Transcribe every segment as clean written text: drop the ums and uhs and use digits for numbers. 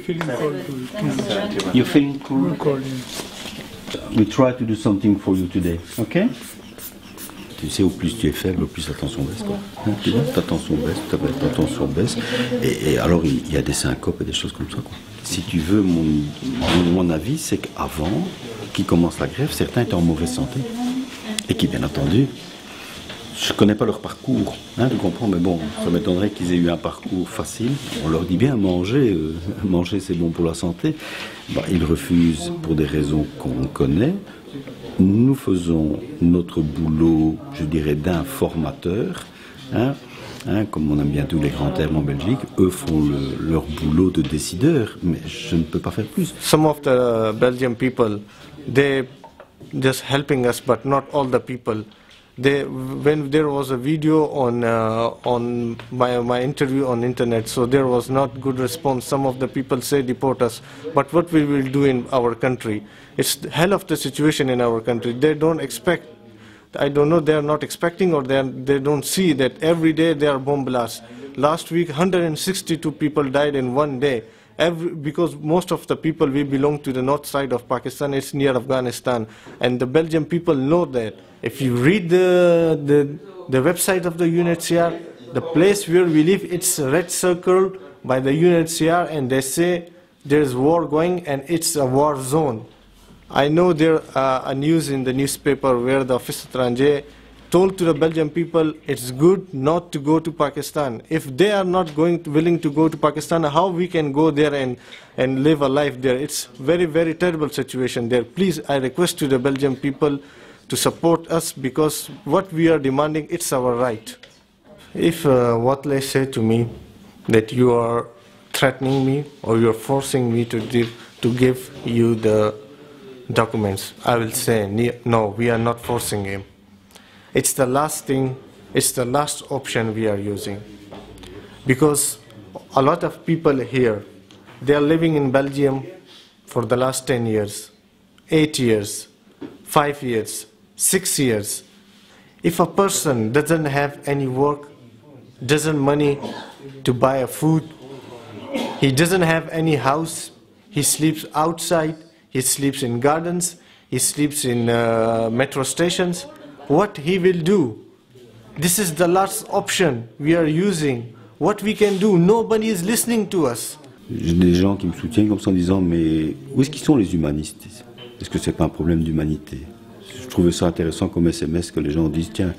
feeling cold too. You're feeling cool? Cold, yeah. We try to do something for you today, okay? Tu sais, au plus tu es faible, au plus ta tension baisse, quoi. Tu vois, ta tension baisse, ta tension baisse. Et alors, il y a des syncopes et des choses comme ça, quoi. Si tu veux, mon avis, c'est qu'avant qu'ils commencent la grève, certains étaient en mauvaise santé. Et qui, bien entendu, je ne connais pas leur parcours, hein, tu comprends, mais bon, ça m'étonnerait qu'ils aient eu un parcours facile. On leur dit bien, manger, manger c'est bon pour la santé. Bah, ils refusent pour des raisons qu'on connaît. Nous faisons notre boulot, je dirais, d'informateur, hein, comme on aime bien tous les grands termes en Belgique. Eux font leur boulot de décideur, mais je ne peux pas faire plus. Some of the Belgian people, they just helping us, but not all the people. When there was a video on my interview on internet, so there was not good response. Some of the people say deport us, but what we will do in our country? It's the hell of the situation in our country. They don't expect, I don't know, they are not expecting, or they don't see that every day there are bomb blasts. Last week 162 people died in one day. Because most of the people, we belong to the north side of Pakistan, it's near Afghanistan, and the Belgian people know that. If you read the website of the UNHCR, the place where we live, it's red circled by the UNHCR, and they say there's war going and it's a war zone. I know there a news in the newspaper where the Office étranger told to the Belgian people it's good not to go to Pakistan. If they are not willing to go to Pakistan, how we can go there and live a life there? It's very, very terrible situation there. Please, I request to the Belgian people to support us, because what we are demanding, it's our right. If Watley said to me that you are threatening me or you are forcing me to give you the documents, I will say no, we are not forcing him. It's the last thing, it's the last option we are using. Because a lot of people here, they are living in Belgium for the last 10 years, 8 years, 5 years, 6 years. If a person doesn't have any work, doesn't money to buy a food, he doesn't have any house, he sleeps outside, he sleeps in gardens, he sleeps in metro stations, what he will do? This is the last option we are using. What we can do? Nobody is listening to us. J'ai des gens qui me soutiennent comme ça en disant, mais où est-ce qu'ils sont les humanistes? Est-ce que c'est pas un problème d'humanité? Je trouvais ça intéressant comme SMS que les gens disent, tiens,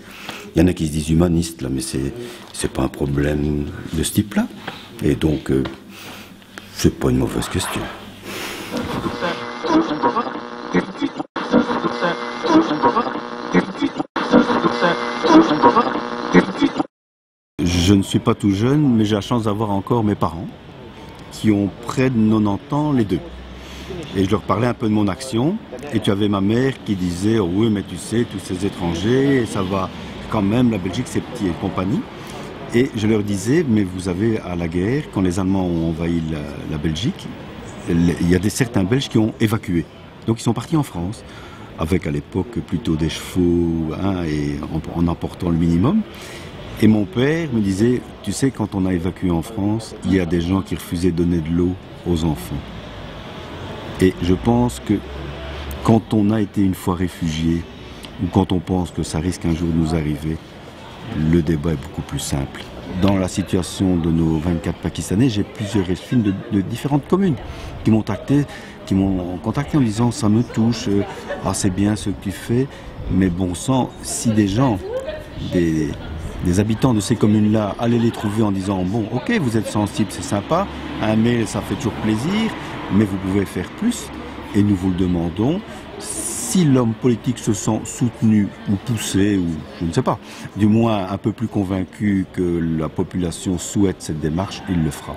il y en a qui se disent humanistes là, mais c'est pas un problème de ce type-là. Et donc, c'est pas une mauvaise question. Je ne suis pas tout jeune, mais j'ai la chance d'avoir encore mes parents qui ont près de 90 ans, les deux. Et je leur parlais un peu de mon action, et tu avais ma mère qui disait oh oui, mais tu sais, tous ces étrangers, ça va quand même, la Belgique c'est petit et compagnie. Et je leur disais, mais vous avez à la guerre, quand les Allemands ont envahi la Belgique, il y a certains Belges qui ont évacué. Donc ils sont partis en France, avec à l'époque plutôt des chevaux, hein, et en emportant le minimum. Et mon père me disait, tu sais, quand on a évacué en France, il y a des gens qui refusaient de donner de l'eau aux enfants. Et je pense que quand on a été une fois réfugié, ou quand on pense que ça risque un jour de nous arriver, le débat est beaucoup plus simple. Dans la situation de nos 24 Pakistanais, j'ai plusieurs récits de différentes communes qui m'ont contacté en disant ça me touche, ah c'est bien ce que tu fais, mais bon sang, si des gens, des habitants de ces communes-là allaient les trouver en disant bon ok vous êtes sensible, c'est sympa, un mail ça fait toujours plaisir, mais vous pouvez faire plus et nous vous le demandons. Si l'homme politique se sent soutenu ou poussé, ou je ne sais pas, du moins un peu plus convaincu que la population souhaite cette démarche, il le fera.